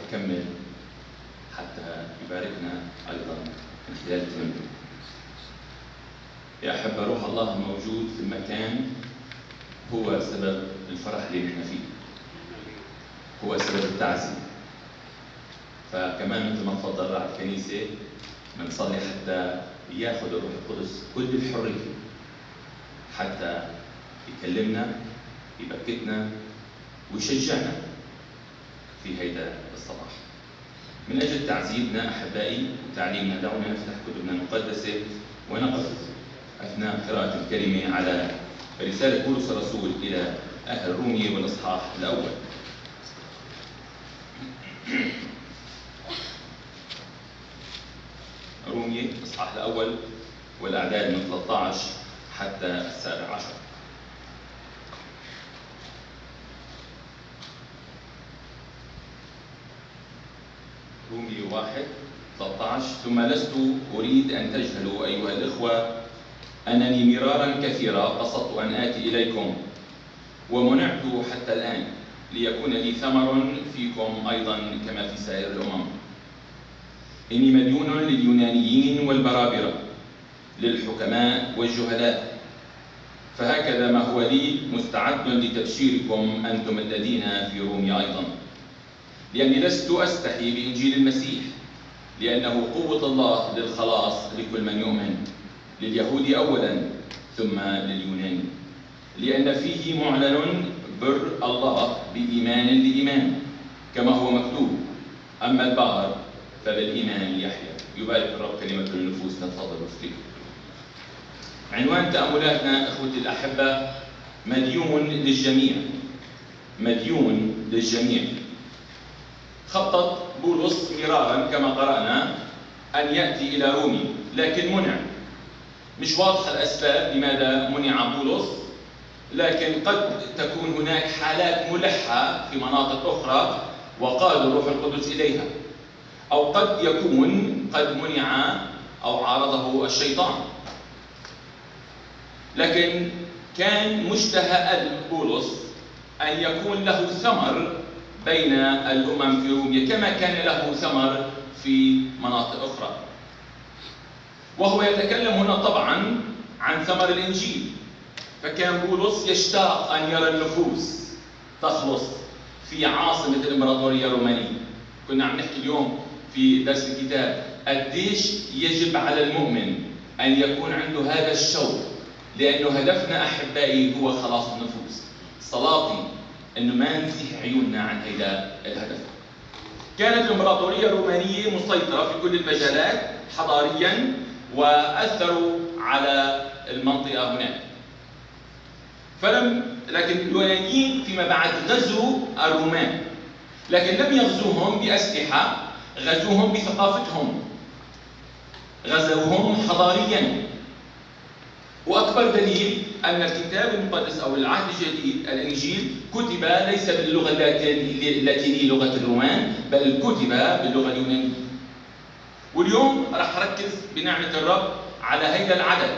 يكمل حتى يباركنا أيضا من خلال التمنى. يا أحبة، روح الله موجود في المكان، هو سبب الفرح اللي نحن فيه، هو سبب التعزية. فكمان مثل ما تفضل على الكنيسة بنصلي حتى ياخذ الروح القدس كل الحرية حتى يكلمنا، يبكتنا ويشجعنا في هيدا الصباح. من أجل تعزيتنا أحبائي وتعليمنا، دعونا نفتح كتبنا المقدسة ونقف أثناء قراءة الكلمة على رسالة بولس الرسول إلى أهل رومية والإصحاح الأول. رومية الإصحاح الأول والأعداد من 13 حتى 17. رومية 1:13. ثم لست أريد أن تجهلوا أيها الإخوة أنني مرارا كثيرا قصدت أن آتي إليكم ومنعت حتى الآن، ليكون لي ثمر فيكم أيضا كما في سائر الأمم. إني مديون لليونانيين والبرابرة، للحكماء والجهلاء، فهكذا ما هو لي مستعد لتبشيركم أنتم الذين في روميا أيضا، لأني لست أستحي بإنجيل المسيح، لأنه قوة الله للخلاص لكل من يؤمن، لليهود أولا ثم لليوناني، لأن فيه معلن بر الله بإيمان لإيمان، كما هو مكتوب: أما البار فبالإيمان يحيى. يبارك الرب كلمة النفوس. نتفضل وفيك. عنوان تأملاتنا أخوتي الأحبة: مديون للجميع. مديون للجميع. خطط بولس مرارا كما قرأنا أن يأتي إلى رومي، لكن منع. مش واضحة الأسباب لماذا منع بولس، لكن قد تكون هناك حالات ملحة في مناطق أخرى وقاد الروح القدس إليها، أو قد يكون قد منع أو عارضه الشيطان. لكن كان مشتهى بولس أن يكون له ثمر بين الأمم في روميا كما كان له ثمر في مناطق أخرى. وهو يتكلم هنا طبعا عن ثمر الإنجيل، فكان بولس يشتاق أن يرى النفوس تخلص في عاصمة الإمبراطورية الرومانية. كنا عم نحكي اليوم في درس الكتاب قديش يجب على المؤمن أن يكون عنده هذا الشوق، لأنه هدفنا أحبائي هو خلاص النفوس. صلاتي أنه ما نزيح عيوننا عن هذا الهدف. كانت الإمبراطورية الرومانية مسيطرة في كل المجالات حضاريا، وأثروا على المنطقة هناك. لكن اليونانيين فيما بعد غزوا الرومان، لكن لم يغزوهم بأسلحة، غزوهم بثقافتهم، غزوهم حضاريا. وأكبر دليل أن الكتاب المقدس أو العهد الجديد الإنجيل كتب ليس باللغة اللاتينية لغة الرومان، بل كتب باللغة اليونانية. واليوم راح أركز بنعمة الرب على هذا العدد: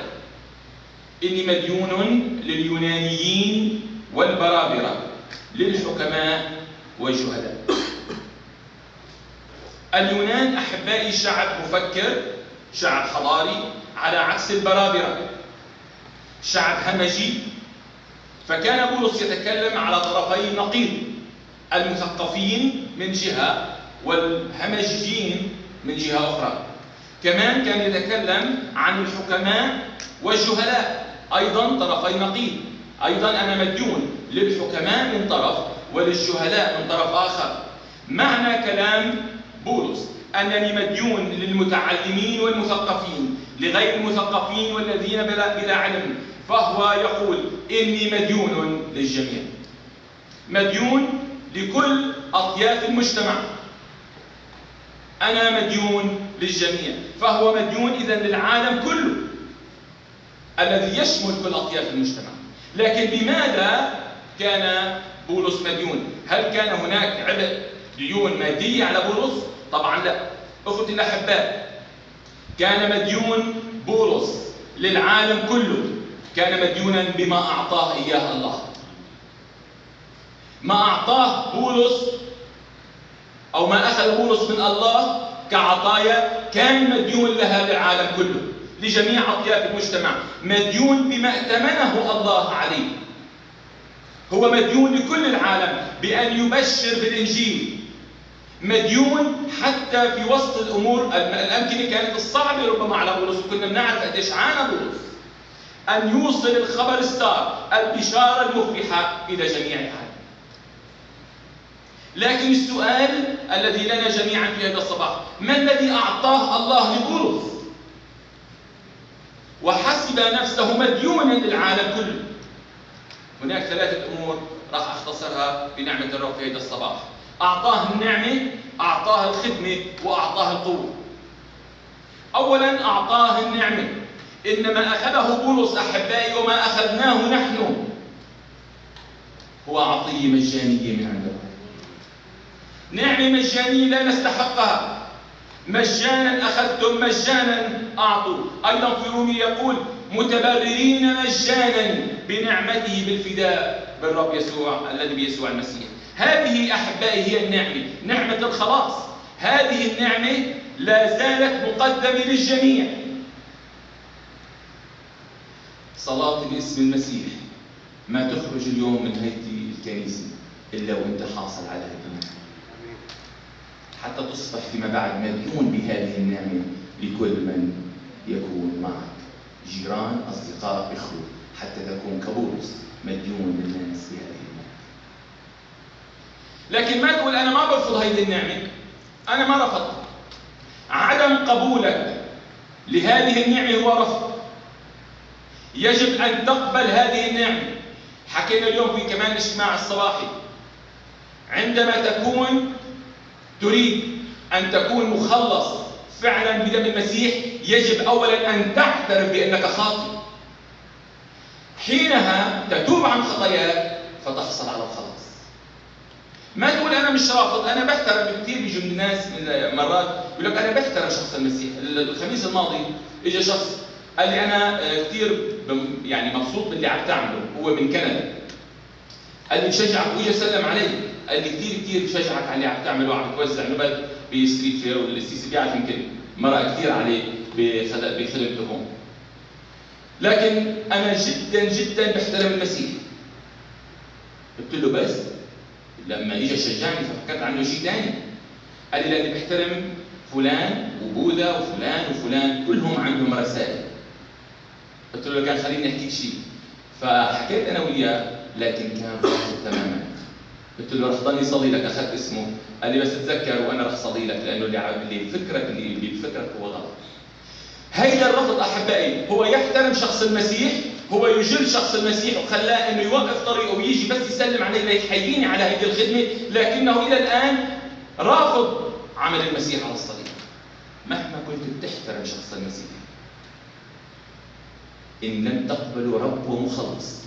إني مديون لليونانيين والبرابرة، للحكماء والجهلاء. اليونان أحبائي شعب مفكر، شعب حضاري، على عكس البرابرة شعب همجي. فكان بولس يتكلم على طرفي نقيض: المثقفين من جهة والهمجيين من جهة أخرى. كمان كان يتكلم عن الحكماء والجهلاء، أيضا طرفي نقيض. أيضا أنا مديون للحكماء من طرف وللجهلاء من طرف آخر. معنى كلام بولس أنني مديون للمتعلمين والمثقفين، لغير المثقفين والذين بلا علم، فهو يقول إني مديون للجميع، مديون لكل أطياف المجتمع. أنا مديون للجميع، فهو مديون إذن للعالم كله الذي يشمل كل أطياف المجتمع. لكن بماذا كان بولس مديون؟ هل كان هناك عبء ديون مادية على بولس؟ طبعا لا. أخوتي الأحباء، كان مديون بولس للعالم كله، كان مديونا بما أعطاه إياه الله. ما أعطاه بولس أو ما أخذ بولس من الله كعطايا كان مديون لها للعالم كله، لجميع أطياف المجتمع، مديون بما ائتمنه الله عليه. هو مديون لكل العالم بأن يبشر بالإنجيل، مديون حتى في وسط الأمكنة كانت الصعبة ربما على بولس، وكنا بنعرف قديش عانى بولس أن يوصل الخبر السار، البشارة المفرحة إلى جميع العالم. لكن السؤال الذي لنا جميعا في هذا الصباح: ما الذي أعطاه الله لبولس وحسب نفسه مديونا للعالم كله؟ هناك 3 أمور راح أختصرها بنعمة الرب في هذا الصباح. أعطاه النعمة، أعطاه الخدمة، وأعطاه القوة. أولا أعطاه النعمة. إنما أخذه بولس أحبائي وما أخذناه نحن هو عطية مجانية من عند الله. نعمة مجانية لا نستحقها، مجانا أخذتم مجانا أعطوا. أيضا في رومي يقول: متبررين مجانا بنعمته بالفداء بالرب يسوع الذي بيسوع المسيح. هذه أحبائي هي النعمة، نعمة الخلاص. هذه النعمة لا زالت مقدمة للجميع. صلاة باسم المسيح ما تخرج اليوم من هيئة الكنيسة إلا وأنت حاصل على هذه النعمة، حتى تصبح فيما بعد مديون بهذه النعمة لكل من يكون معك، جيران، أصدقاء، إخوة، حتى تكون كبولس مديون للناس بهذه النعمة. لكن ما تقول أنا ما برفض هذه النعمة، أنا ما رفضت. عدم قبولك لهذه النعمة هو رفض. يجب أن تقبل هذه النعمة. حكينا اليوم في كمان الاجتماع الصباحي، عندما تكون تريد أن تكون مخلص فعلا بدم المسيح، يجب أولا أن تعترف بأنك خاطئ. حينها تتوب عن خطاياك فتحصل على الخلاص. ما تقول أنا مش رافض، أنا بحترم. كثير بيجوا من الناس مرات يقول لك أنا بحترم شخص المسيح. الخميس الماضي اجى شخص قال لي أنا كثير يعني مبسوط باللي عم تعمله، هو من كندا. قال لي بشجعك، وجا سلم علي قال لي كثير بشجعك على اللي عم تعمله، وعم توزع نبل بستريت فير، والسيسي بيعرف يمكن مرق كثير عليه بخدمته هون. لكن أنا جدا بحترم المسيح. قلت له بس لما اجى شجعني ففكرت عنه شيء ثاني. قال لي لاني بحترم فلان وبوذا وفلان كلهم عندهم رسائل. قلت له كان خليني احكيك شيء. فحكيت انا وياه، لكن كان رافض تماما. قلت له رح ضلني صلي لك، اخذت اسمه. قال لي بس تتذكر وانا رح صلي لك، لانه اللي بفكرك هو غلط. هيدا الرفض احبائي هو يحترم شخص المسيح، هو يجل شخص المسيح وخلاه انه يوقف طريقه ويجي بس يسلم عليه ليحييني على هذه الخدمه، لكنه الى الان رافض عمل المسيح على الصليب. مهما كنت بتحترم شخص المسيح، ان لم تقبلوا رب ومخلص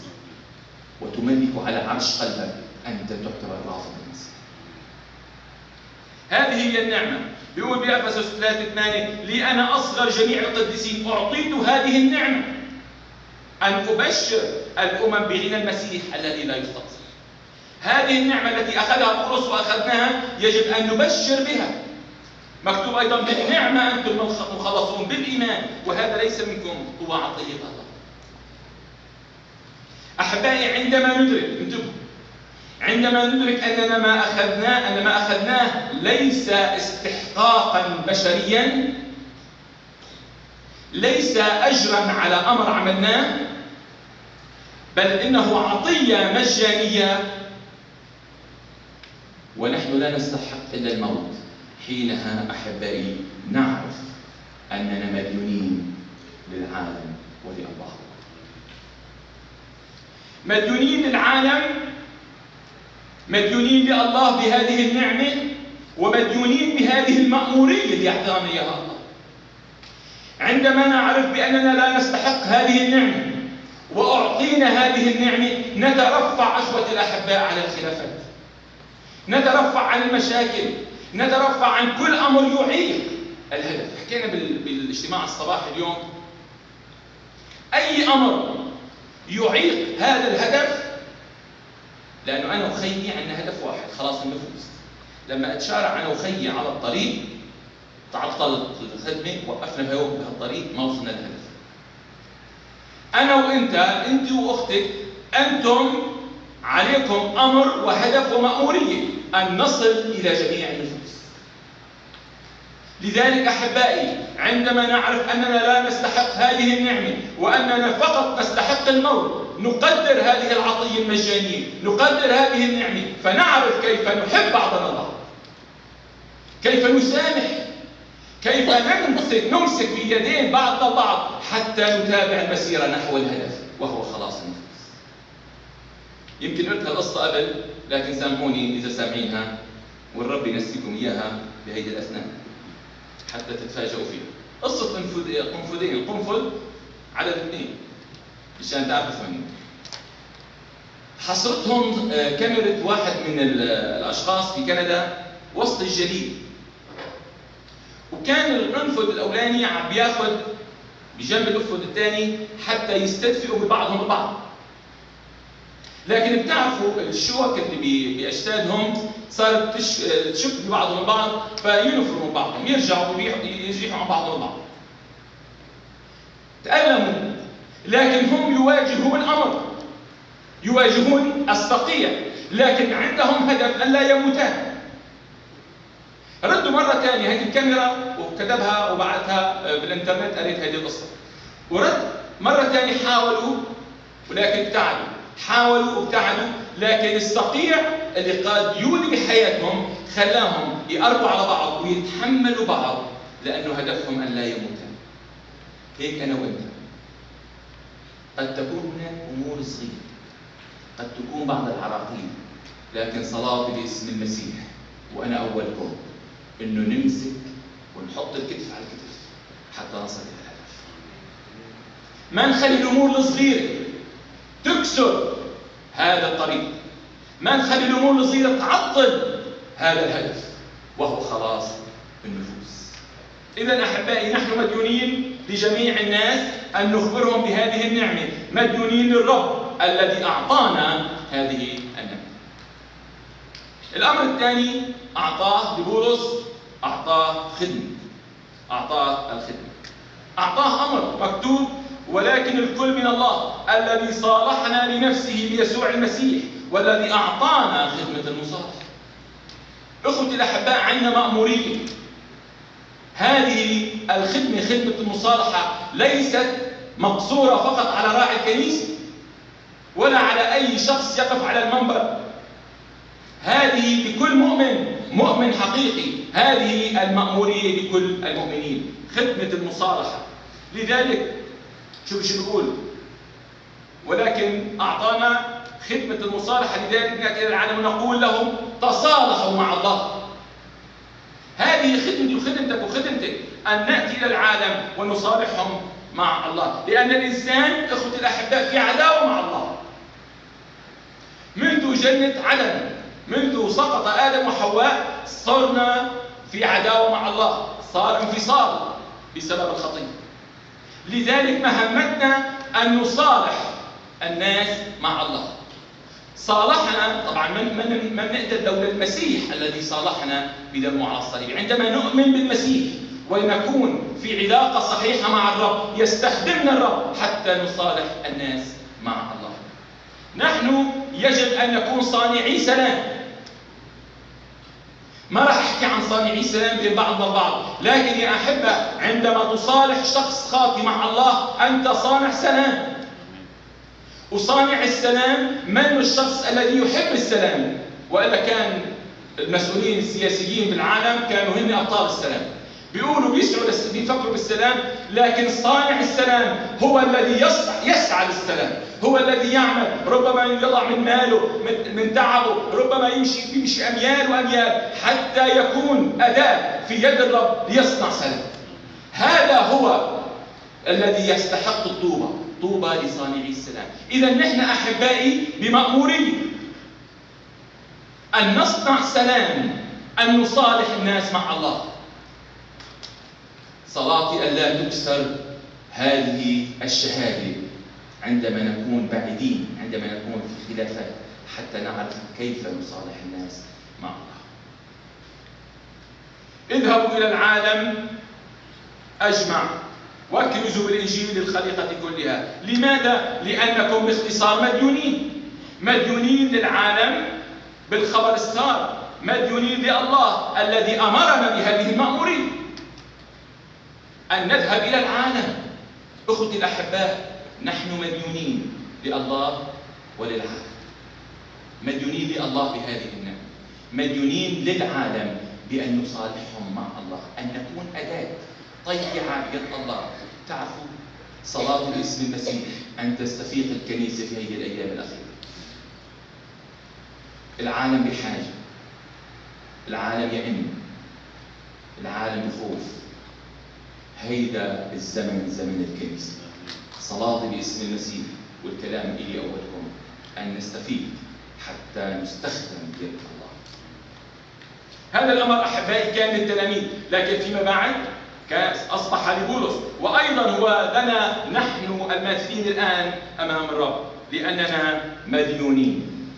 وتملكوا على عرش قلبك، انت تعتبر رافض المسيح. هذه هي النعمه. بيقول بأفسس 3:8: لي أنا أصغر جميع القديسين أعطيت هذه النعمة أن أبشر الأمم بغنى المسيح الذي لا يستقصى. هذه النعمة التي أخذها بولس وأخذناها يجب أن نبشر بها. مكتوب أيضا: بالنعمة أنتم مخلصون بالإيمان، وهذا ليس منكم، هو عطية الله. أحبائي، عندما ندرك أننا ما أخذناه ليس استحقاقا بشريا، ليس أجرا على أمر عملناه، بل إنه عطية مجانية ونحن لا نستحق إلا الموت، حينها أحبائي نعرف أننا مديونين للعالم ولله. مديونين للعالم، مديونين لله بهذه النعمة، ومديونين بهذه المأمورية اللي أعطانا إياها الله. عندما نعرف بأننا لا نستحق هذه النعمة وأعطينا هذه النعمة، نترفع أخوة الأحباء على الخلافات، نترفع عن المشاكل، نترفع عن كل أمر يعيق الهدف. حكينا بالاجتماع الصباحي اليوم، أي أمر يعيق هذا الهدف، لأنه أنا وخيي عندنا هدف واحد: خلاص النفوس. لما اتشارع انا وخيي على الطريق تعطلت الخدمه، وقفنا بهالطريق ما وصلنا للهدف. انا وانت، انت واختك، انتم عليكم امر وهدف ومأموريه ان نصل الى جميع النفوس. لذلك احبائي، عندما نعرف اننا لا نستحق هذه النعمه واننا فقط نستحق الموت، نقدر هذه العطيه المجانيه، نقدر هذه النعمه، فنعرف كيف نحب بعضنا البعض، كيف نسامح، كيف نمسك بيدين بعضنا البعض حتى نتابع المسيره نحو الهدف وهو خلاص النفوس. يمكن قلت هالقصه قبل، لكن سامحوني اذا سامعينها، والرب ينسيكم اياها بهيدي الاثناء حتى تتفاجئوا فيها. قصه قنفذين، قنفذ عدد 2 مشان تعرفوا ثمانين. حصرتهم كاميرا واحد من الاشخاص في كندا وسط الجليد، وكان القنفذ الاولاني عم بياخذ بجنب القنفذ الثاني حتى يستدفئوا ببعضهم البعض. لكن بتعرفوا الشوك اللي باجسادهم صارت تشك ببعضهم البعض، فينفروا بعضهم، يرجعوا يزيحوا عن بعضهم البعض. تألموا، لكن هم يواجهون امر، يواجهون الصقيع، لكن عندهم هدف ان لا يموتان. ردوا مرة ثانية هذه الكاميرا وكتبها وبعتها بالانترنت، قريت هذه القصة. ورد مرة ثانية حاولوا ولكن ابتعدوا، حاولوا وابتعدوا، لكن الصقيع اللي قد يولي بحياتهم خلاهم يقربوا على بعض ويتحملوا بعض لأنه هدفهم أن لا يموتان. هيك أنا وأنت قد تكون هناك أمور صغيرة، قد تكون بعض العراقيل، لكن صلاتي باسم المسيح وأنا أولكم إنه نمسك ونحط الكتف على الكتف حتى نصل إلى الهدف. ما نخلي الأمور الصغيرة تكسر هذا الطريق، ما نخلي الأمور الصغيرة تعطل هذا الهدف وهو خلاص النفوس. إذا أحبائي، نحن مديونين لجميع الناس أن نخبرهم بهذه النعمة، مديونين للرب الذي أعطانا هذه النعمة. الأمر الثاني أعطاه لبولس، أعطاه خدمة، أعطاه الخدمة، أعطاه أمر مكتوب: ولكن الكل من الله الذي صالحنا لنفسه بيسوع المسيح والذي أعطانا خدمة المصالحة. أخوتي الأحباء، عندنا مأمورية. هذه الخدمة، خدمة المصالحة، ليست مقصورة فقط على راعي الكنيسة ولا على أي شخص يقف على المنبر. هذه لكل مؤمن حقيقي، هذه المأمورية لكل المؤمنين، خدمة المصالحة. لذلك شو بيقول؟ ولكن أعطانا خدمة المصالحة، لذلك نأتي إلى العالم ونقول لهم تصالحوا مع الله. هذه خدمتي وخدمتك وخدمتك، أن نأتي إلى العالم ونصالحهم مع الله، لأن الإنسان إخوتي الأحباء في عداوة مع الله منذ جنة عدن، منذ سقط آدم وحواء صرنا في عداوة مع الله، صار انفصال بسبب الخطية. لذلك مهمتنا أن نصالح الناس مع الله. صالحنا طبعا من نقدر لولا المسيح الذي صالحنا بدمه على الصليب. عندما نؤمن بالمسيح ونكون في علاقة صحيحة مع الرب، يستخدمنا الرب حتى نصالح الناس مع الله. نحن يجب أن نكون صانعي سلام. ما راح أحكي عن صانعي سلام بين بعضنا البعض، لكن يا أحبة، عندما تصالح شخص خاطئ مع الله أنت صانع سلام. وصانع السلام من الشخص الذي يحب السلام، وإلا كان المسؤولين السياسيين بالعالم كانوا هن أبطال السلام، بيقولوا بيفكروا بالسلام، لكن صانع السلام هو الذي يسعى للسلام، هو الذي يعمل، ربما يضع من ماله من تعبه، ربما يمشي أميال وأميال حتى يكون أداة في يد الرب ليصنع سلام. هذا هو الذي يستحق الطوبة، طوبى لصانعي السلام. إذا نحن أحبائي بمأمورية أن نصنع سلام، أن نصالح الناس مع الله. صلاتي ألا تكسر هذه الشهادة عندما نكون بعيدين، عندما نكون في خلافات، حتى نعرف كيف نصالح الناس مع الله. اذهبوا إلى العالم أجمع واكرزوا بالإنجيل للخليقة كلها. لماذا؟ لأنكم باختصار مديونين للعالم بالخبر السار، مديونين لله الذي أمرنا بهذه المأمورية أن نذهب إلى العالم. أخوتي الأحباء، نحن مديونين لله وللعالم، مديونين لله بهذه النعمة، مديونين للعالم بأن نصالحهم مع الله، أن نكون أداة طيعة بيد الله. تعرفوا صلاة باسم المسيح أن تستفيق الكنيسة في هذه الأيام الأخيرة. العالم بحاجة، العالم يئن، العالم بخوف. هيدا الزمن زمن الكنيسة. صلاة باسم المسيح والكلام إلي أولكم أن نستفيد حتى نستخدم بيد الله. هذا الأمر أحبائي كان للتلاميذ، لكن فيما بعد أصبح لبولس، وأيضا هو لنا نحن الماثلين الآن أمام الرب، لأننا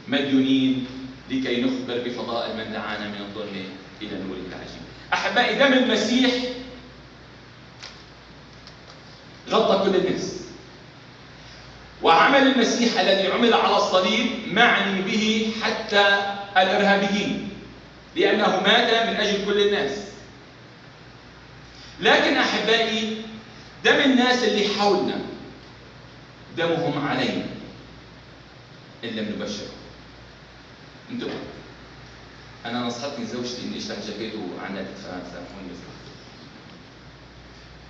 مديونين لكي نخبر بفضائل من دعانا من الظلم إلى نور التعجيب. أحبائي، دم المسيح غطى كل الناس، وعمل المسيح الذي عمل على الصليب معني به حتى الإرهابيين، لأنه مات من أجل كل الناس. لكن أحبائي، دم الناس اللي حولنا دمهم علينا إن لم نبشرهم. انتبهوا، أنا نصحتني زوجتي إني أشتغل جاكيت وعنا سامحوني بس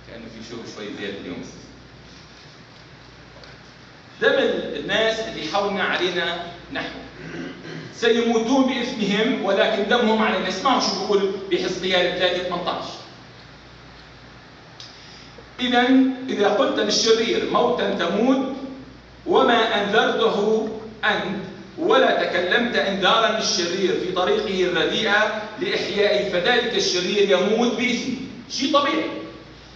كأنه في شوي زيادة اليوم. دم الناس اللي حولنا علينا نحن، سيموتون بإثمهم ولكن دمهم علينا. اسمعوا شو بقول بحزقيال 3:18. إذا قلت للشرير موتا تموت وما أنذرته أنت ولا تكلمت إنذارا للشرير في طريقه الرديئة لإحيائه، فذلك الشرير يموت بإثمه. شيء طبيعي،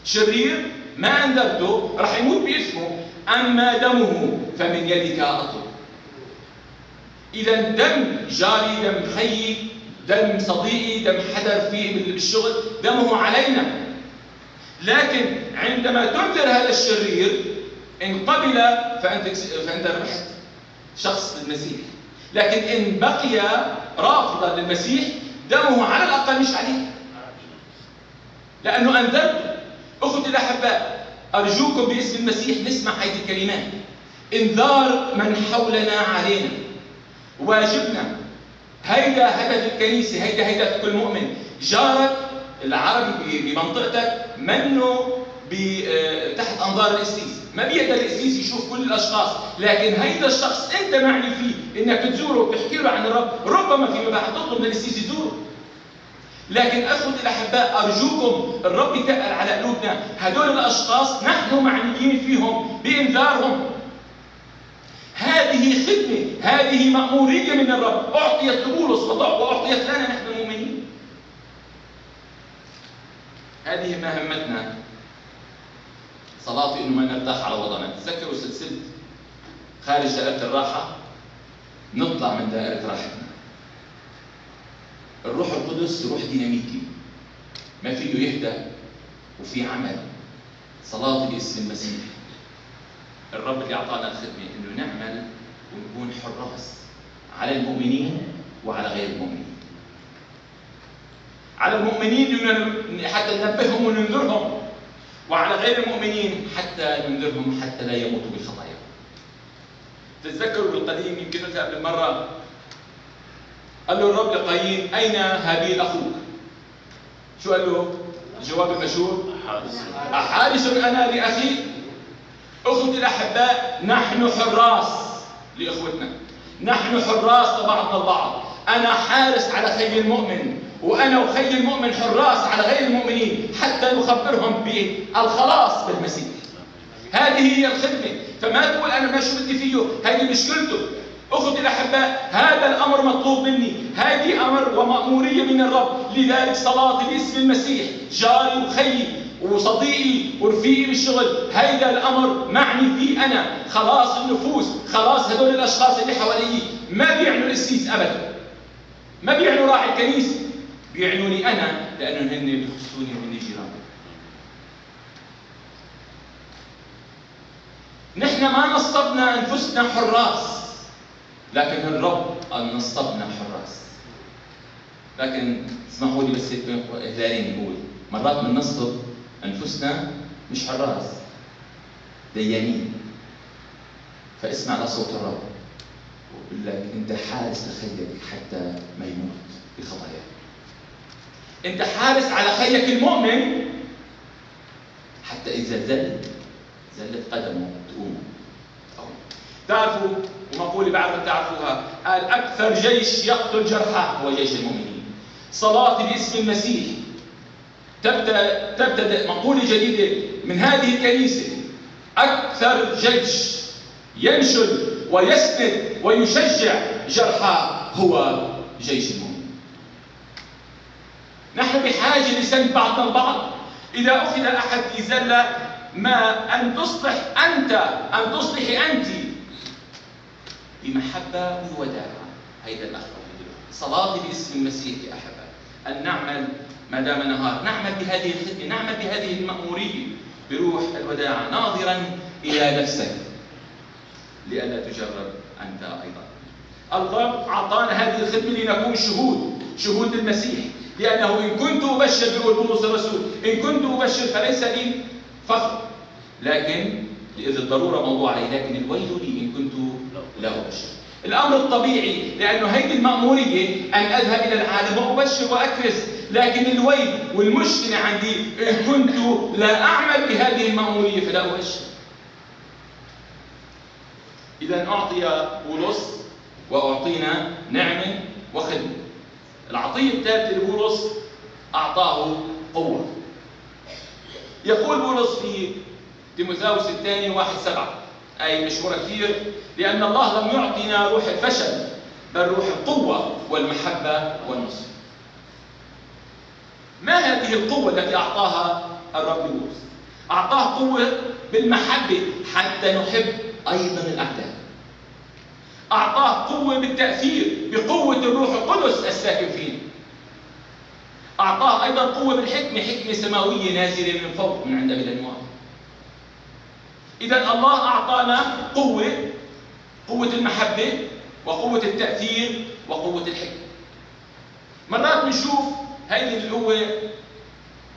شرير ما أنذرته راح يموت بإثمه، أما دمه فمن يدك أطلب. إذا دم جاري، دم خيي، دم صديقي، دم حدا في بالشغل، دمه علينا. لكن عندما تنذر هذا الشرير إن قبل فأنت ربحت شخص للمسيح، لكن إن بقي رافضا للمسيح دمه على الأقل مش عليه، لأنه أنذرته. أخوتي الأحباء، أرجوكم باسم المسيح نسمع هذه الكلمات. إنذار من حولنا علينا، واجبنا. هيدا هدف الكنيسة، هيدا هدف كل مؤمن. جارك العربي بمنطقتك منه تحت أنظار القسيس، ما بيقدر القسيس يشوف كل الأشخاص، لكن هيدا الشخص أنت معني فيه إنك تزوره وتحكي له عن الرب، ربما فيما بعد تطلب من القسيس يزوره. لكن أخوتي الأحباء، أرجوكم الرب يتقل على قلوبنا. هدول الأشخاص نحن معنيين فيهم بإنذارهم. هذه خدمة، هذه مأمورية من الرب، أعطيت لبولس وأعطيت لنا نحن المؤمنين. هذه مهمتنا. صلاتي إنه ما نرتاح على وضعنا. تذكروا سلسلة خارج دائرة الراحة، نطلع من دائرة راحتنا. الروح القدس روح ديناميكي ما فيه يهدى وفي عمل. صلاتي باسم المسيح، الرب اللي أعطانا الخدمة إنه نعمل ونكون حراس على المؤمنين وعلى غير المؤمنين. على المؤمنين حتى ننبههم وننذرهم، وعلى غير المؤمنين حتى ننذرهم حتى لا يموتوا بخطاياهم. تتذكروا بالقديم، يمكن قلتها قبل مرة، قال له الرب لقايين: أين هابيل أخوك؟ شو قال له؟ الجواب المشهور: أحارس أنا لأخي. أخوتي الأحباء، نحن حراس لإخوتنا، نحن حراس لبعضنا البعض. أنا حارس على خي المؤمن، وأنا وخي المؤمن حراس على غير المؤمنين حتى نخبرهم بالخلاص بالمسيح. هذه هي الخدمة. فما تقول أنا ما شو بدي فيه، هذه مشكلته. أخوتي الأحباء، هذا الأمر مطلوب مني، هذه أمر ومأمورية من الرب. لذلك صلاتي باسم المسيح، جاري وخيي وصديقي ورفيقي بالشغل، هيدا الأمر معني فيه أنا. خلاص النفوس، خلاص هدول الأشخاص اللي حوالي ما بيعنوا القسيس أبدا، ما بيعنوا راعي الكنيسة، بيعنوني أنا لأنهم هن بيخصوني وهن جيران. نحن ما نصبنا أنفسنا حراس، لكن الرب قال نصبنا حراس. لكن اسمحوا لي بس هلالين نقول مرات بننصب أنفسنا مش حراس، ديانين. فاسمع لصوت الرب وبقول لك أنت حارس لخيك حتى ما يموت بخطاياه. أنت حارس على خيك المؤمن حتى إذا زلت قدمه تقوم. تعرفوا ومقولة بعرف تعرفوها، قال أكثر جيش يقتل جرحى هو جيش المؤمنين. صلاتي باسم المسيح تبدأ مقولة جديدة من هذه الكنيسة. أكثر جيش ينشد ويسند ويشجع جرحى هو جيش المؤمنين. نحن بحاجة لسند بعضنا البعض. إذا أخذ أحد في زلة ما أن تصلح أنت، أن تصلحي أنت بمحبة ووداعة. هيدا الأخ. صلاتي باسم المسيح يا أحبة أن نعمل ما دام نهار، نعمل بهذه الخدمة، نعمل بهذه المأمورية بروح الوداعة، ناظرا إلى نفسك لئلا تجرب أنت أيضا. الله أعطانا هذه الخدمة لنكون شهود المسيح، لأنه إن كنت أبشر، بيقول بولس الرسول، إن كنت أبشر فليس لي فخر، لكن إذا الضرورة موضوع علي، لكن الويل لي إن كنت لا أبشر. الأمر الطبيعي لأنه هيدي المأمورية أن أذهب إلى العالم وأبشر وأكرز، لكن الويل والمشكلة عندي إن كنت لا أعمل بهذه المأمورية فلا أبشر. إذا أعطي بولس وأعطينا نعمة وخدمة. العطية الثالثة لبولس أعطاه قوة. يقول بولس في تيموثاوس الثاني 1:7 آية مشهورة كثير: لأن الله لم يعطينا روح الفشل بل روح القوة والمحبة والنصر. ما هذه القوة التي أعطاها الرب لبولس؟ أعطاه قوة بالمحبة حتى نحب أيضا الأعداء. أعطاه قوة بالتأثير بقوة الروح القدس الساكن فينا. أعطاه أيضا قوة بالحكمة، حكمة سماوية نازلة من فوق من عند أبي الأنوار. إذا الله أعطانا قوة المحبة وقوة التأثير وقوة الحكمة. مرات بنشوف هذه القوة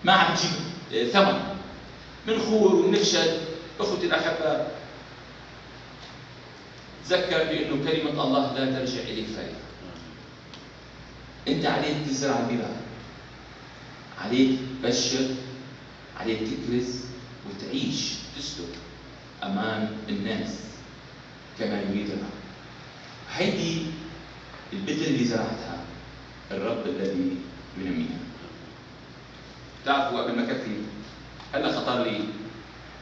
ما عم تجيب ثمن، بنخور وبنفشل. أخوتي الأحباء، تذكر بأنه كلمة الله لا ترجع إليك فارغة. أنت عليك تزرع البذار، عليك تبشر، عليك تكرز وتعيش تسلك أمام الناس كما يريد الرب. هيدي البذرة اللي زرعتها الرب الذي ينميها. تعرفوا قبل ما كفي هلا خطر لي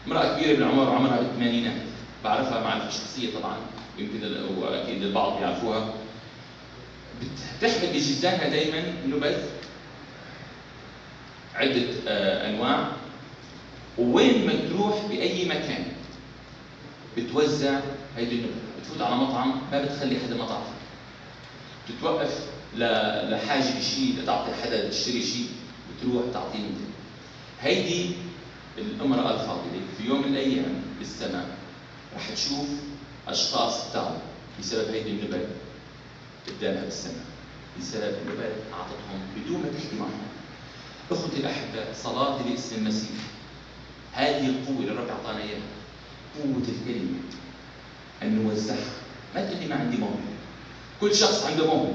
امرأة كبيرة بالعمر، عمرها بالثمانينات، بعرفها معرفة شخصية طبعا، يمكن واكيد البعض يعرفوها. بتحمل بجزانها دائما نبذ عدة انواع، ووين ما تروح باي مكان بتوزع هيدي النبذ. بتفوت على مطعم ما بتخلي حدا مطعم، بتتوقف لحاجه بشيء، لتعطي حدا تشتري شيء بتروح تعطيه نبذ. هيدي الامرأة الفاضلة في يوم من الايام بالسماء رح تشوف اشخاص تعبوا بسبب هيدي النبذ قدامها بالسماء، بسبب النبذ اعطتهم بدون ما تحكي معهم. اخوتي الاحباء، صلاتي باسم المسيح هذه القوه اللي الرب اعطانا اياها، قوه الكلمه، ان نوزعها. ما تقول لي ما عندي موهبه، كل شخص عنده موهبه،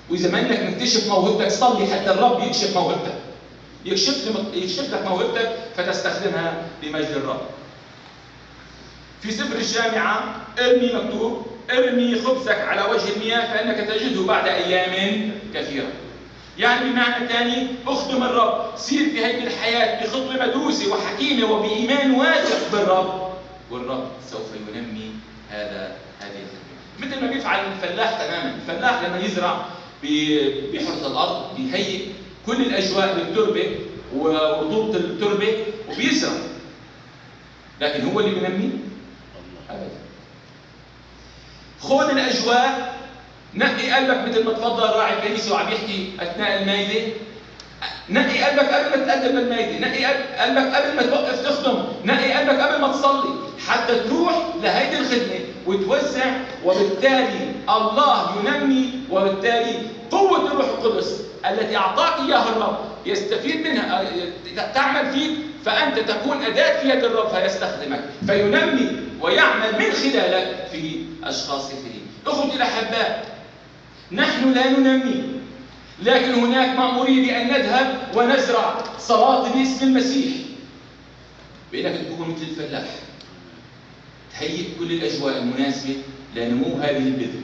واذا ما انك مكتشف موهبتك صلي حتى الرب يكشف موهبتك، يكشف لك موهبتك فتستخدمها لمجد الرب. في سفر الجامعة ارمي مكتوب: ارمي خبزك على وجه المياه فإنك تجده بعد أيام كثيرة. يعني بمعنى ثاني اخدم الرب، سير في هذه الحياة بخطوة مدروسة وحكيمة وبإيمان واثق بالرب، والرب سوف ينمي هذه الخدمة. مثل ما بيفعل الفلاح تماما. الفلاح لما يزرع بحرث الأرض بيهيئ كل الأجواء للتربة ورطوبة التربة وبيزرع، لكن هو اللي بينمي أبدا. خذ الأجواء، نقي قلبك مثل ما تفضل راعي الكنيسة وعم يحكي أثناء المائدة. نقي قلبك قبل ما تقدم للميدة، نقي قلبك قبل ما توقف تخدم، نقي قلبك قبل ما تصلي، حتى تروح لهيدي الخدمة وتوزع، وبالتالي الله ينمي، وبالتالي قوة الروح القدس التي أعطاك إياها الرب يستفيد منها، تعمل فيك، فأنت تكون أداة في يد الرب فيستخدمك، فينمي ويعمل من خلالك في أشخاص كثيرين. أخوتي الأحباء، نحن لا ننمي، لكن هناك مأمورية بأن نذهب ونزرع صلاة باسم المسيح، بأنك تكون مثل الفلاح تهيئ كل الأجواء المناسبة لنمو هذه البذرة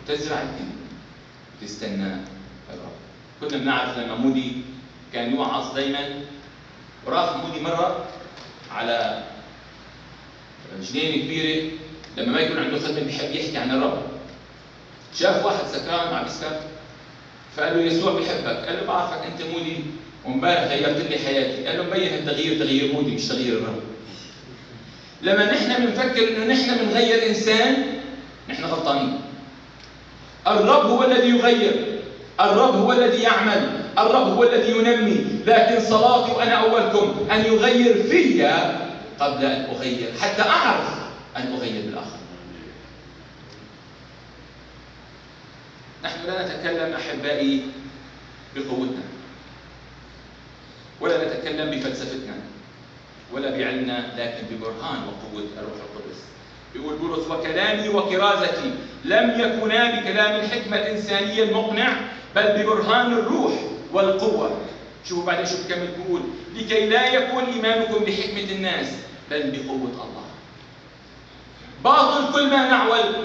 وتزرع الدين وتستنى الرب. كنا بنعرف لما مودي كان يوعظ دايما، وراح مودي مرة على جنينة كبيرة لما ما يكون عنده خدمة بيحب يحكي عن الرب، شاف واحد سكران عم يسكر، فقال له يسوع بيحبك، قال له بعرفك انت مودي وامبارح غيرت لي حياتي، قال له مبين التغيير تغيير مودي مش تغيير الرب. لما نحن بنفكر انه نحن بنغير انسان نحن غلطانين. الرب هو الذي يغير، الرب هو الذي يعمل، الرب هو الذي ينمي، لكن صلاتي وانا اولكم ان يغير فيا قبل ان اغير، حتى اعرف ان اغير بالاخر. نحن لا نتكلم أحبائي بقوتنا، ولا نتكلم بفلسفتنا ولا بعلمنا، لكن ببرهان وقوة الروح القدس. يقول بولس: وكلامي وكرازتي لم يكونا بكلام الحكمة الإنسانية المقنع، بل ببرهان الروح والقوة. شوفوا بعدين شو بكمل بيقول: لكي لا يكون إيمانكم بحكمة الناس بل بقوة الله. باطل كل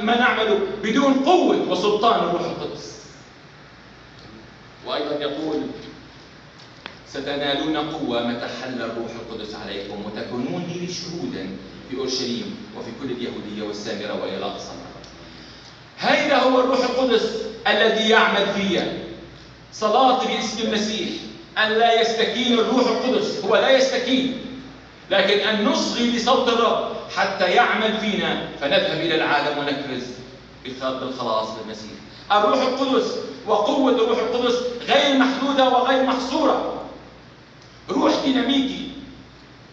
ما نعمله بدون قوة وسلطان الروح القدس. وأيضا يقول: ستنالون قوة متى حل الروح القدس عليكم وتكونون لي شهودا في أورشليم وفي كل اليهودية والسامرة وإلى أقصى الأرض. هذا هو الروح القدس الذي يعمل فيا. صلاتي باسم المسيح أن لا يستكين الروح القدس، هو لا يستكين، لكن أن نصغي لصوت الرب حتى يعمل فينا فنذهب إلى العالم ونكرز بالخلاص بالمسيح. الروح القدس وقوة الروح القدس غير محدودة وغير محصورة. روح ديناميكي.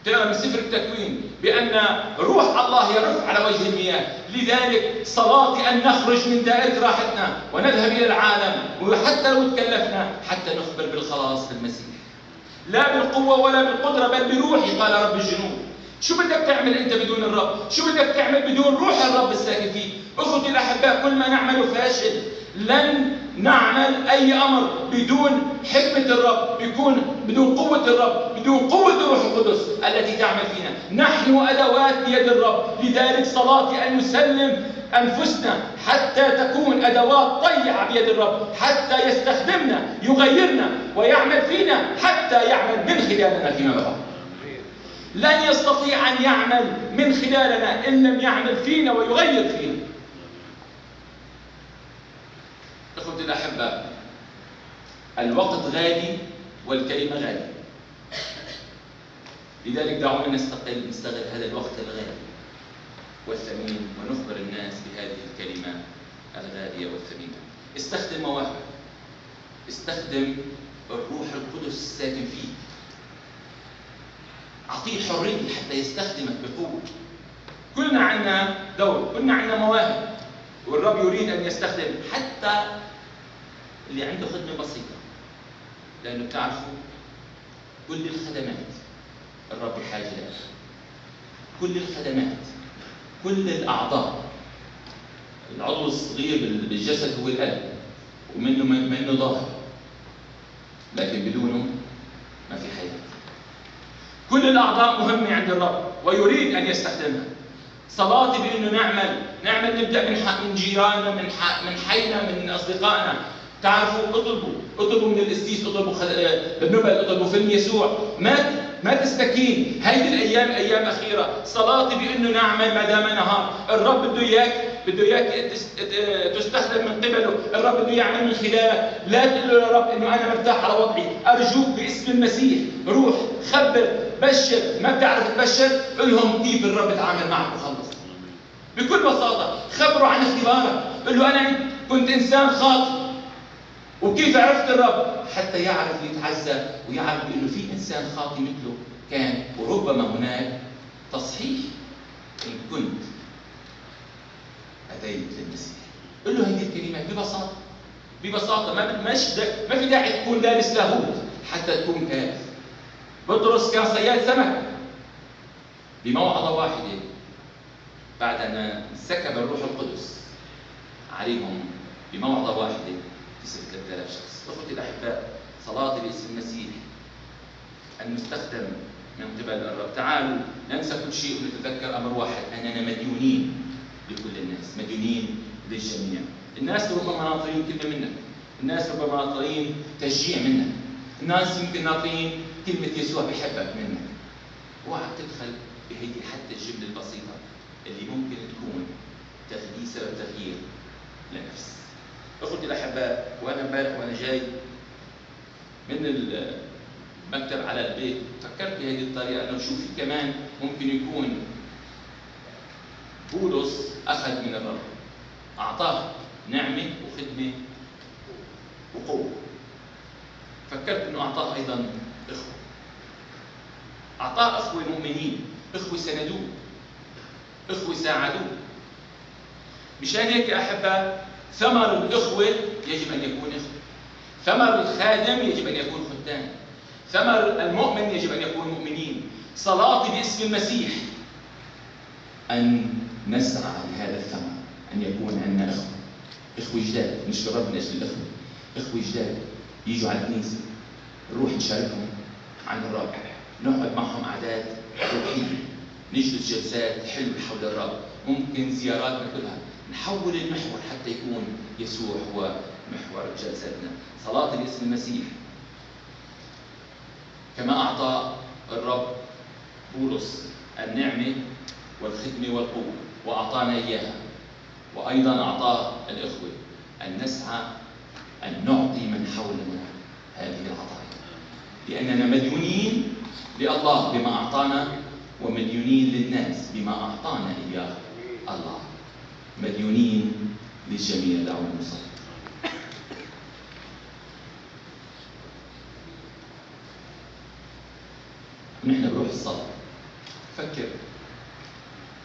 ترى من سفر التكوين بأن روح الله يرف على وجه المياه، لذلك صلاتي أن نخرج من دائرة راحتنا ونذهب إلى العالم، وحتى لو تكلفنا حتى نخبر بالخلاص بالمسيح، لا بالقوة ولا بالقدرة بل بروحي، قال رب الجنود. شو بدك تعمل أنت بدون الرب؟ شو بدك تعمل بدون روح الرب الساكن فيك؟ أخوتي الأحباء، كل ما نعمله فاشل. لن نعمل أي أمر بدون حكمة الرب، بيكون بدون قوة الرب، بدون قوة الروح القدس التي تعمل فينا. نحن أدوات بيد الرب، لذلك صلاتي أن نسلم أنفسنا حتى تكون أدوات طيعة بيد الرب، حتى يستخدمنا يغيرنا ويعمل فينا، حتى يعمل من خلالنا فيما بعد. لن يستطيع أن يعمل من خلالنا إن لم يعمل فينا ويغير فينا. أخوتي الأحباء، الوقت غالي والكلمة غالية، لذلك دعونا نستغل هذا الوقت الغالي والثمين ونخبر الناس بهذه الكلمة الغالية والثمينة. استخدم مواهبك، استخدم الروح القدس الساكن فيك، أعطيه الحرية حتى يستخدمك بقوة. كلنا عندنا دور، كلنا عندنا مواهب، والرب يريد أن يستخدم حتى اللي عنده خدمة بسيطة، لأنه بتعرفوا كل الخدمات الرب بحاجة لها، كل الخدمات، كل الأعضاء. العضو الصغير بالجسد هو القلب، ومنه ظاهر، لكن بدونه ما في حياة. كل الأعضاء مهمة عند الرب ويريد أن يستخدمها. صلاتي بأنه نعمل نبدأ من جيراننا، من حينا، من أصدقائنا. تعرفوا، اطلبوا من القسيس، اطلبوا بالنبل، اطلبوا فيلم يسوع. ما تستكين. هيدي الأيام أيام أخيرة. صلاتي بأنه نعمل ما دام نهار. الرب بده إياك تستخدم من قبله. الرب بده يعمل من خلالك. لا تقول له يا رب إنه أنا مرتاح على وضعي. أرجوك باسم المسيح روح خبر، بشر. ما بتعرف تبشر، قل لهم كيف الرب تعامل معك وخلص. بكل بساطة خبروا عن اختبارك. قل له أنا كنت إنسان خاطئ، وكيف عرفت الرب؟ حتى يعرف يتعزى ويعرف انه في انسان خاطي مثله كان، وربما هناك تصحيح ان كنت اتيت للمسيح. قل له هذه الكلمات ببساطه، ببساطه، ما في داعي تكون دارس لاهوت حتى تكون كارث. بطرس كان صياد سمك بموعظه واحده بعد ان سكب الروح القدس عليهم بموعظه واحده كسب 3000 شخص. اخوتي الاحباء، صلاتي باسم المسيح المستخدم من قبل الرب. تعالوا ننسى كل شيء ونتذكر امر واحد، اننا مديونين لكل الناس، مديونين للجميع. الناس ربما ناطرين كلمه منك، الناس ربما ناطرين تشجيع منك، الناس يمكن ناطرين كلمه يسوع بحبك منك. اوعى تدخل بهيدي حتى الجمله البسيطه اللي ممكن تكون سبب تغيير لنفس. اخوتي الاحباء، وانا امبارح وانا جاي من المكتب على البيت فكرت بهذه الطريقه، انه شو في كمان ممكن يكون بولس اخذ من الرب، اعطاه نعمه وخدمه وقوه. فكرت انه اعطاه ايضا اخوه، اعطاه اخوه مؤمنين، اخوه سندوه، اخوه ساعدوه. مشان هيك يا احباء، ثمر الاخوه يجب ان يكون اخوه، ثمر الخادم يجب ان يكون خدام، ثمر المؤمن يجب ان يكون مؤمنين. صلاتي باسم المسيح ان نسعى لهذا الثمر، ان يكون عندنا اخوه جداد. نشكر رب من اجل الاخوه، اخوه جداد يجوا على الكنيسه، نروح نشاركهم عن الرب، نقعد معهم اعداد روحيه، نجلس جلسات حلوه حول الرب، ممكن زيارات ناخذها، نحول المحور حتى يكون يسوع هو محور جلساتنا. صلاتي باسم المسيح كما اعطى الرب بولس النعمه والخدمه والقوه واعطانا اياها، وايضا اعطاه الاخوه ان نسعى ان نعطي من حولنا هذه العطايا، لاننا مديونين لله بما اعطانا، ومديونين للناس بما اعطانا اياه الله، مديونين للجميع. دعونا نصلي. ونحن بروح الصلاة فكر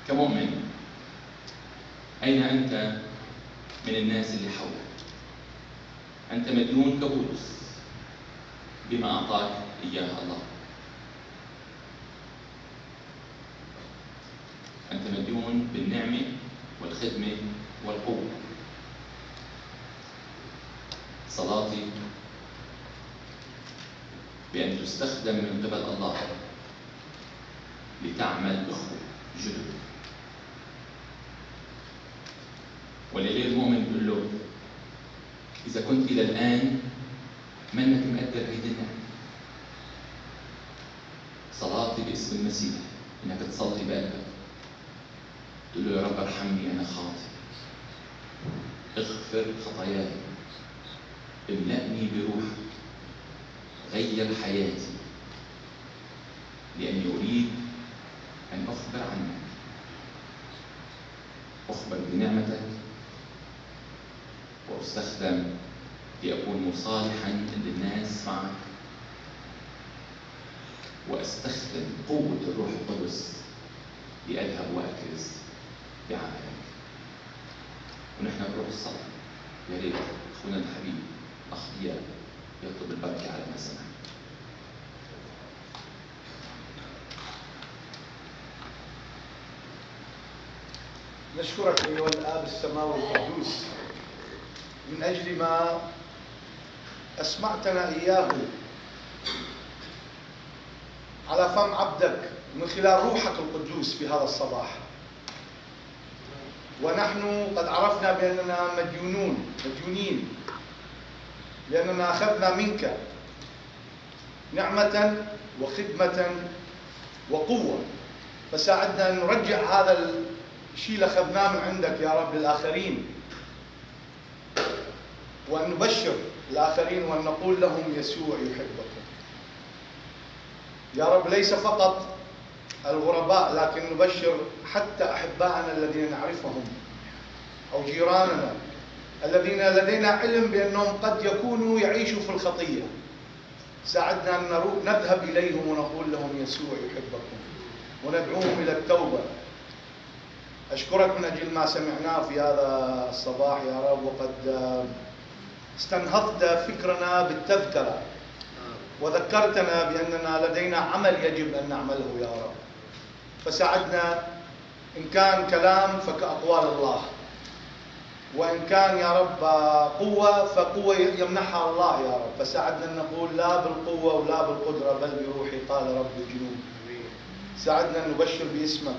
كمؤمن، أين أنت من الناس اللي حولك؟ أنت مديون كبولس بما أعطاك إياه الله، أنت مديون بالنعمة والخدمة والقوة. صلاتي بأن تستخدم من قبل الله لتعمل أخوة جدد. ولليل المؤمن بيقول له إذا كنت إلى الآن منك مقدر هيدي النعمة، صلاتي باسم المسيح إنك تصلي بقلبك تقول له يا رب ارحمني أنا خاطئ، اغفر خطاياي، املأني بروحك، غير حياتي، لأني أريد أن أخبر عنك، أخبر بنعمتك، وأستخدم لأكون مصالحا للناس معك، وأستخدم قوة الروح القدس لأذهب وأكرز بعملك. ونحن بروح الصلاة يا ريت أخونا الحبيب أخ إياد يطلب البركة على ما سمع. نشكرك أيها الآب السماوي القدوس من أجل ما أسمعتنا إياه على فم عبدك من خلال روحك القدوس في هذا الصباح. ونحن قد عرفنا بأننا مديونين لأننا أخذنا منك نعمة وخدمة وقوة، فساعدنا أن نرجع هذا الشيء اللي أخذناه من عندك يا رب للآخرين، وأن نبشر الآخرين وأن نقول لهم يسوع يحبكم يا رب. ليس فقط الغرباء، لكن نبشر حتى أحبائنا الذين نعرفهم أو جيراننا الذين لدينا علم بأنهم قد يكونوا يعيشوا في الخطية. ساعدنا أن نذهب إليهم ونقول لهم يسوع يحبكم وندعوهم إلى التوبة. أشكرك من أجل ما سمعناه في هذا الصباح يا رب، وقد استنهضت فكرنا بالتذكرة وذكرتنا بأننا لدينا عمل يجب أن نعمله يا رب. فساعدنا، إن كان كلام فكأقوال الله، وإن كان يا رب قوة فقوة يمنحها الله يا رب. فساعدنا أن نقول لا بالقوة ولا بالقدرة بل بروحي قال رب الجنود. ساعدنا أن نبشر باسمك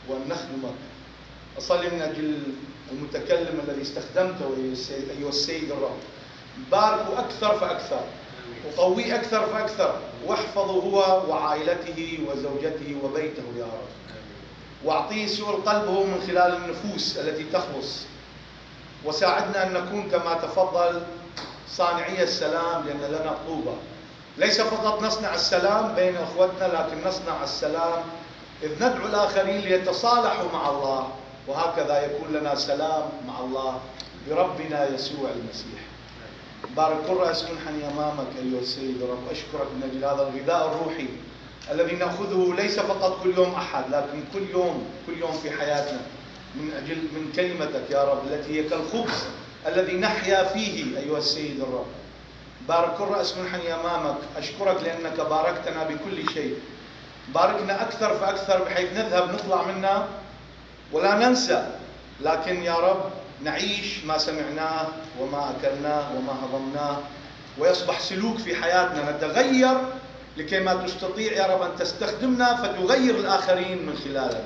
وأن نخدمك. أصلي من أجل المتكلم الذي استخدمته أيها السيد الرب، باركه أكثر فأكثر وقويه أكثر فأكثر، واحفظه هو وعائلته وزوجته وبيته يا رب، واعطيه سوء القلب هو من خلال النفوس التي تخلص. وساعدنا أن نكون كما تفضل صانعي السلام، لأن لنا طوبى. ليس فقط نصنع السلام بين أخوتنا، لكن نصنع السلام إذ ندعو الآخرين ليتصالحوا مع الله، وهكذا يكون لنا سلام مع الله بربنا يسوع المسيح. بارك كل رأس منحني أمامك أيها السيد الرب. أشكرك من أجل هذا الغذاء الروحي الذي نأخذه ليس فقط كل يوم أحد، لكن كل يوم في حياتنا من كلمتك يا رب التي هي كالخبز الذي نحيا فيه أيها السيد الرب. بارك كل رأس منحني أمامك. أشكرك لأنك باركتنا بكل شيء. باركنا أكثر فأكثر بحيث نذهب نطلع منا ولا ننسى، لكن يا رب نعيش ما سمعناه وما أكلناه وما هضمناه، ويصبح سلوك في حياتنا، نتغير لكي ما تستطيع يا رب أن تستخدمنا فتغير الآخرين من خلالنا.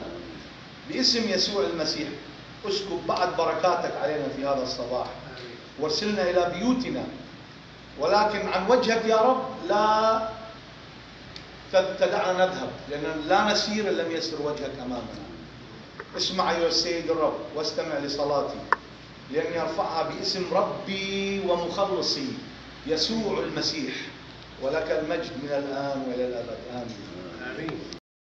باسم يسوع المسيح اسكب بعد بركاتك علينا في هذا الصباح، وارسلنا إلى بيوتنا، ولكن عن وجهك يا رب لا تدعنا نذهب، لأن لا نسير إن لم يسر وجهك أمامنا. اسمع أيها السيد الرب واستمع لصلاتي، لأني أرفعها باسم ربي ومخلصي يسوع المسيح، ولك المجد من الآن وإلى الأبد. آمين.